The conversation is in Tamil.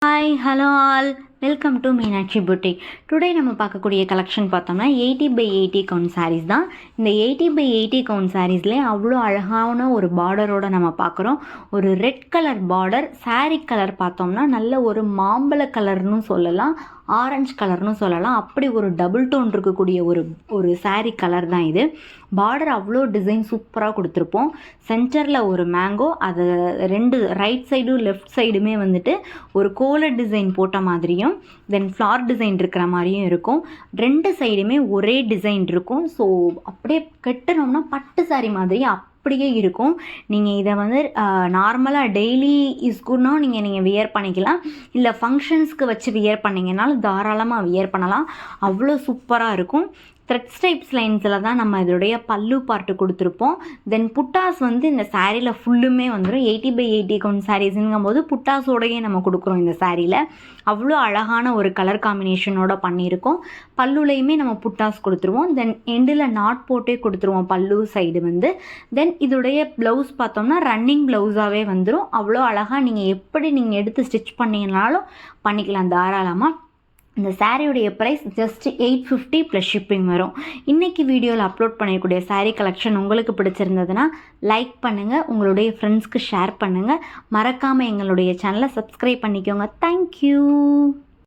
Hi hello all welcome to Meenakshi boutique. Today நம்ம பார்க்கக்கூடிய கலெக்ஷன் பார்த்தோம்னா 80x80 கவுண்ட் சாரீஸ் தான். இந்த 80x80 கவுண்ட் சாரீஸ்லேயே அவ்வளோ அழகான ஒரு பார்டரோடு நம்ம பார்க்குறோம். ஒரு red colour border, sari colour பார்த்தோம்னா நல்ல ஒரு மாம்பழ கலர்னு சொல்லலாம், ஆரஞ்சு கலர்னு சொல்லலாம். அப்படி ஒரு டபுள் டோன் இருக்கக்கூடிய ஒரு சாரீ கலர் தான் இது. பார்டர் அவ்வளோ டிசைன் சூப்பராக கொடுத்துருப்போம். சென்டரில் ஒரு மேங்கோ, அது ரெண்டு ரைட் சைடும் லெஃப்ட் சைடுமே வந்துட்டு ஒரு கோலர் டிசைன் போட்ட மாதிரியும் தென் ஃப்ளார் டிசைன் இருக்கிற மாதிரியும் இருக்கும். ரெண்டு சைடுமே ஒரே டிசைன் இருக்கும். ஸோ அப்படியே கட்டுனோம்னா பட்டு சாரி மாதிரி அப்படியே இருக்கும். நீங்கள் இதை வந்து நார்மலாக டெய்லி யூஸ்க்குன்னா நீங்கள் வியர் பண்ணிக்கலாம், இல்லை ஃபங்க்ஷன்ஸ்க்கு வச்சு வியர் பண்ணிங்கனாலும் தாராளமாக வியர் பண்ணலாம். அவ்வளோ சூப்பராக இருக்கும். த்ரெட் ஸ்டைப்ஸ் லைன்ஸில் தான் நம்ம இதோடைய பல்லு பார்ட்டு கொடுத்துருப்போம். தென் புட்டாஸ் வந்து இந்த சாரியில் ஃபுல்லுமே வந்துடும். 80x80 கவுண்ட் சாரீஸுங்கும் போது புட்டாஸோடையே நம்ம கொடுக்குறோம். இந்த சாரியில் அவ்வளோ அழகான ஒரு கலர் காம்பினேஷனோட பண்ணியிருக்கோம். பல்லுலையுமே நம்ம புட்டாஸ் கொடுத்துருவோம். தென் எண்டில் நாட் போட்டே கொடுத்துருவோம் பல்லு சைடு வந்து. தென் இதோடைய ப்ளவுஸ் பார்த்தோம்னா ரன்னிங் ப்ளவுஸாகவே வந்துடும். அவ்வளோ அழகாக நீங்கள் எப்படி நீங்கள் எடுத்து ஸ்டிச் பண்ணிங்கனாலும் பண்ணிக்கலாம் தாராளமாக. இந்த சாரியுடைய ப்ரைஸ் ஜஸ்ட் 850 ப்ளஸ் ஷிப்பிங் வரும். இன்றைக்கி வீடியோவில் அப்லோட் பண்ணிக்கூடிய சாரீ கலெக்ஷன் உங்களுக்கு பிடிச்சிருந்ததுன்னா லைக் பண்ணுங்கள், உங்களுடைய ஃப்ரெண்ட்ஸ்க்கு ஷேர் பண்ணுங்கள், மறக்காமல் எங்களுடைய சேனலை சப்ஸ்கிரைப் பண்ணிக்கோங்க. தேங்க்யூ.